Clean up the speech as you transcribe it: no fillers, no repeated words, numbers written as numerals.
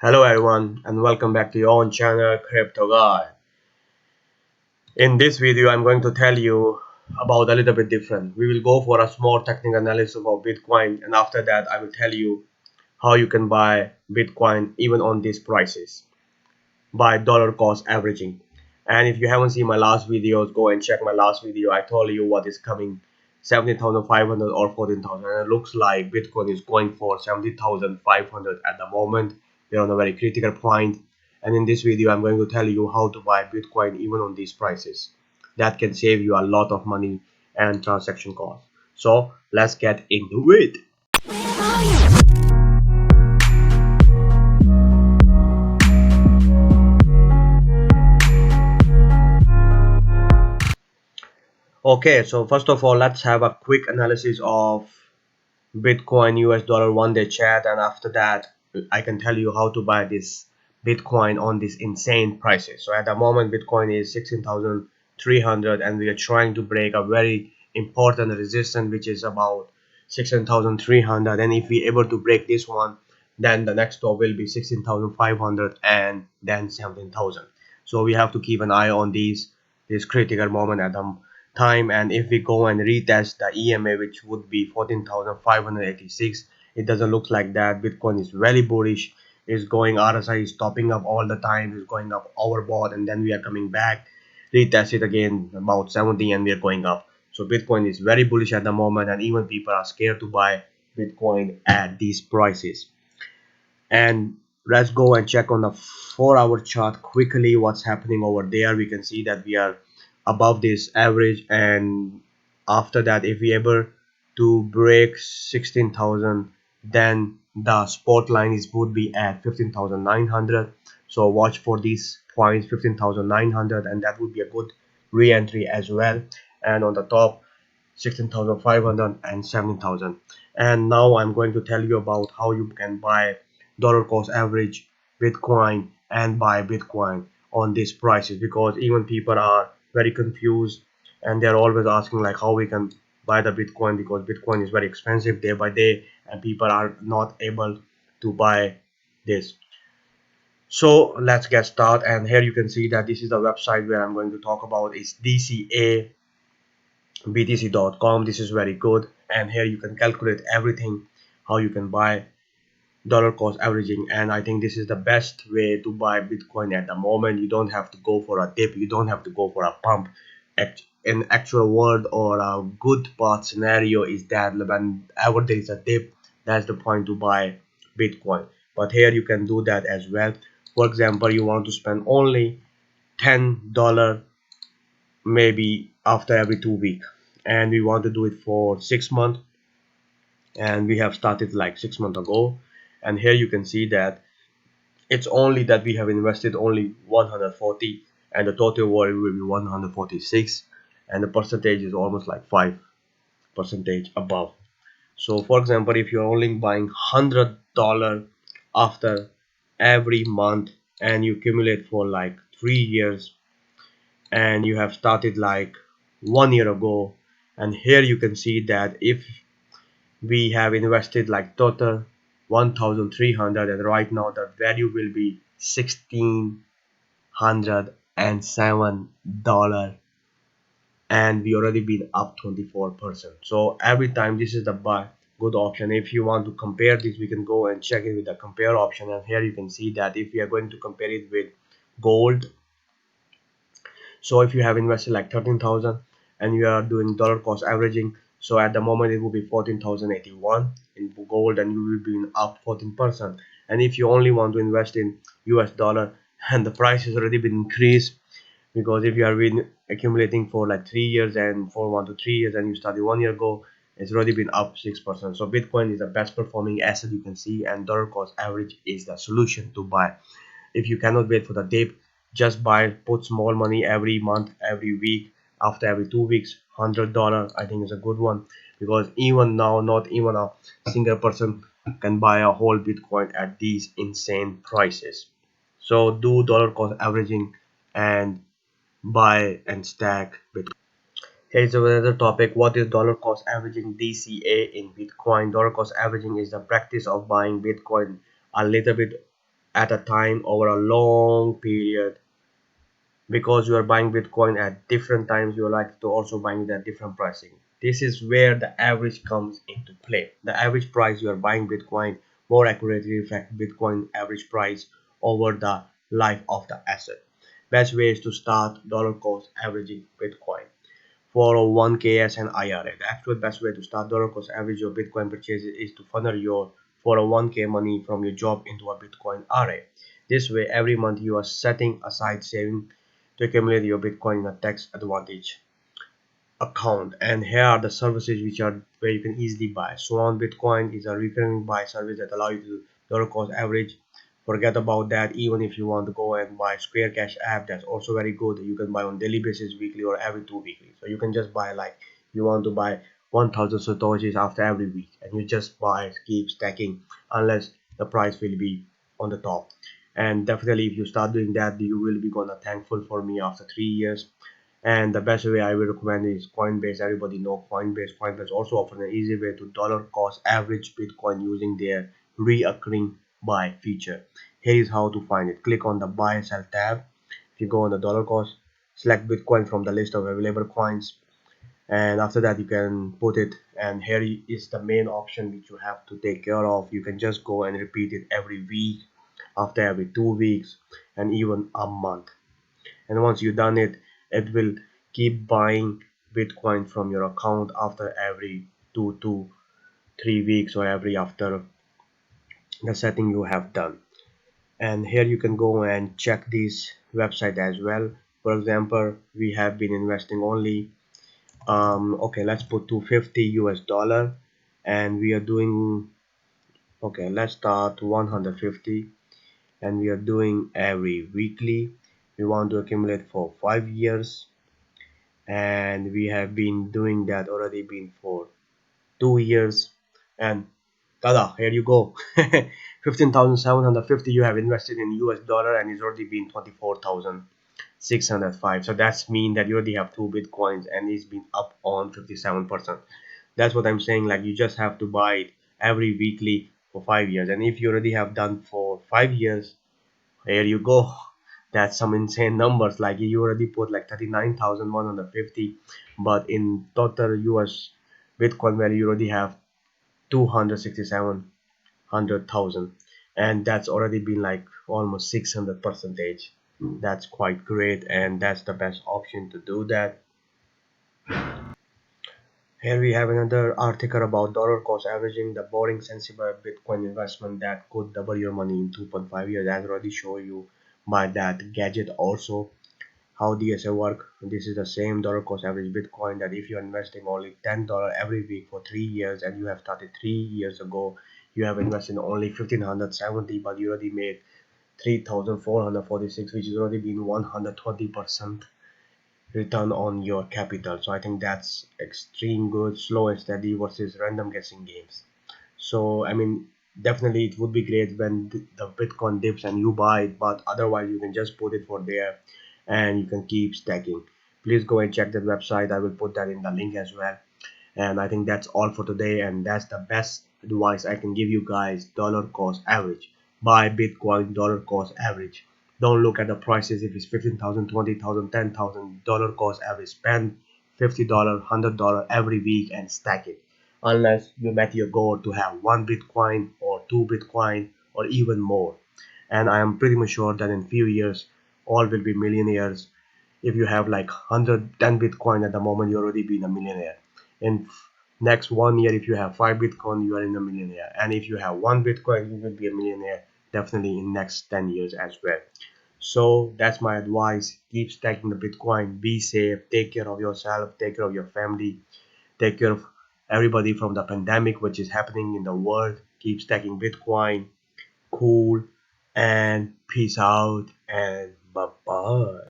Hello everyone and welcome back to your own channel Crypto Guy. In this video I'm going to tell you about a little bit different. We will go for a small technical analysis about Bitcoin, and after that I will tell you how you can buy Bitcoin even on these prices by dollar cost averaging. And if you haven't seen my last videos, go and check my last video. I told you what is coming, 17,500 or 14,000, and it looks like Bitcoin is going for 70,500 at the moment. We're on a very critical point, and in this video I'm going to tell you how to buy Bitcoin even on these prices. That can save you a lot of money and transaction costs. So let's get into it. Okay, so first of all, let's have a quick analysis of Bitcoin US dollar 1 day chart, and after that I can tell you how to buy this Bitcoin on these insane prices. So at the moment Bitcoin is 16,300 and we are trying to break a very important resistance which is about 16,300, and if we able to break this one, then the next top will be 16,500 and then 17,000. So we have to keep an eye on this critical moment at the time. And if we go and retest the EMA, which would be 14,586, it doesn't look like that. Bitcoin is very bullish, is going RSI is topping up all the time, is going up overbought, and then we are coming back, retest it again about 70 and we are going up. So Bitcoin is very bullish at the moment, and even people are scared to buy Bitcoin at these prices. And let's go and check on the 4 hour chart quickly what's happening over there. We can see that we are above this average, and after that if we able to break 16,000, then the spot line is would be at 15,900. So watch for these points, 15,900, and that would be a good re-entry as well. And on the top, 16,500 and 17,000. And now I'm going to tell you about how you can buy dollar cost average Bitcoin and buy Bitcoin on these prices, because even people are very confused and they're always asking like how we can buy the Bitcoin, because Bitcoin is very expensive day by day and people are not able to buy this. So let's get started, and here you can see that this is the website where I'm going to talk about is DCA btc.com. This is very good, and here you can calculate everything how you can buy dollar cost averaging, and I think this is the best way to buy Bitcoin at the moment. You don't have to go for a dip, you don't have to go for a pump. In actual world or a good path scenario is that whenever there is a dip, that's the point to buy Bitcoin. But here you can do that as well. For example, you want to spend only $10 maybe after every 2 weeks, and we want to do it for 6 months, and we have started like 6 months ago. And here you can see that it's only that we have invested only 140 and the total value will be 146, and the percentage is almost like 5% above. So for example, if you're only buying $100 after every month and you accumulate for like 3 years, and you have started like 1 year ago, and here you can see that if we have invested like total 1,300, and right now the value will be $1,607, and we already been up 24%. So every time this is the buy good option. If you want to compare this, we can go and check it with the compare option, and here you can see that if we are going to compare it with gold, so if you have invested like 13,000 and you are doing dollar cost averaging, so at the moment it will be 14,081 in gold, and you will be up 14%. And if you only want to invest in US dollar, and the price has already been increased, because if you are been accumulating for like 3 years and for 1 to 3 years and you started 1 year ago, it's already been up 6%. So Bitcoin is the best performing asset you can see, and dollar cost average is the solution to buy. If you cannot wait for the dip, just buy, put small money every month, every week, after every 2 weeks, $100 I think is a good one, because even now not even a single person can buy a whole Bitcoin at these insane prices. So do dollar cost averaging and buy and stack Bitcoin. Here's another topic. What is dollar cost averaging, DCA, in Bitcoin? Dollar cost averaging is the practice of buying Bitcoin a little bit at a time over a long period, because you are buying Bitcoin at different times, you are likely to also buying it at different pricing. This is where the average comes into play. The average price you are buying Bitcoin more accurately reflects Bitcoin average price over the life of the asset. Best way is to start dollar cost averaging Bitcoin. 401ks and IRA. The actual best way to start dollar cost average your Bitcoin purchases is to funnel your 401k money from your job into a Bitcoin IRA. This way, every month you are setting aside saving to accumulate your Bitcoin in a tax advantage account. And here are the services which are where you can easily buy. Swan Bitcoin is a recurring buy service that allows you to dollar cost average. Forget about that. Even if you want to go and buy Square Cash app, that's also very good. You can buy on daily basis, weekly, or every 2 weekly. So you can just buy, like, you want to buy 1000 satoshis after every week, and you just buy, keep stacking unless the price will be on the top. And definitely if you start doing that, you will be gonna thankful for me after 3 years. And the best way I will recommend is Coinbase. Everybody know Coinbase. Coinbase also offers an easy way to dollar cost average Bitcoin using their reoccurring buy feature. Here is how to find it. Click on the buy and sell tab. If you go on the dollar cost, select Bitcoin from the list of available coins, and after that you can put it. And here is the main option which you have to take care of. You can just go and repeat it every week, after every 2 weeks, and even a month. And once you've done it, it will keep buying Bitcoin from your account after every 2 to 3 weeks, or every after the setting you have done. And here you can go and check this website as well. For example, we have been investing only okay, let's put 250 US dollar, and we are doing, okay, let's start 150, and we are doing every weekly. We want to accumulate for 5 years, and we have been doing that already been for 2 years. And tada, here you go. 15,750 you have invested in US dollar, and it's already been 24,605. So that's mean that you already have 2 Bitcoins, and it's been up on 57%. That's what I'm saying. Like, you just have to buy it every weekly for 5 years. And if you already have done for 5 years, here you go. That's some insane numbers. Like, you already put like 39,150, but in total US Bitcoin value you already have 267,100,000, and that's already been like almost 600 percentage. That's quite great, and that's the best option to do that. Here we have another article about dollar cost averaging, the boring sensible Bitcoin investment that could double your money in 2.5 years. As already show you by that gadget. Also, how DSA work. This is the same dollar cost average Bitcoin, that if you're investing only $10 every week for 3 years, and you have started 3 years ago, you have invested only 1570, but you already made 3446, which is already been 120% return on your capital. So I think that's extreme good. Slow and steady versus random guessing games. So I mean, definitely it would be great when the Bitcoin dips and you buy it, but otherwise you can just put it for there and you can keep stacking. Please go and check that website. I will put that in the link as well. And I think that's all for today, and that's the best advice I can give you guys. Dollar cost average. Buy Bitcoin dollar cost average. Don't look at the prices. If it's 15,000, 20,000, 10,000, dollar cost average. Spend $50, $100 every week and stack it, unless you met your goal to have 1 Bitcoin or 2 Bitcoin or even more. And I am pretty much sure that in few years all will be millionaires. If you have like 110 Bitcoin at the moment, you already been a millionaire. In next 1 year, if you have 5 Bitcoin, you are in a millionaire. And if you have 1 Bitcoin, you will be a millionaire definitely in next 10 years as well. So that's my advice. Keep stacking the Bitcoin. Be safe. Take care of yourself. Take care of your family. Take care of everybody from the pandemic which is happening in the world. Keep stacking Bitcoin. Cool, and peace out, and bye bye.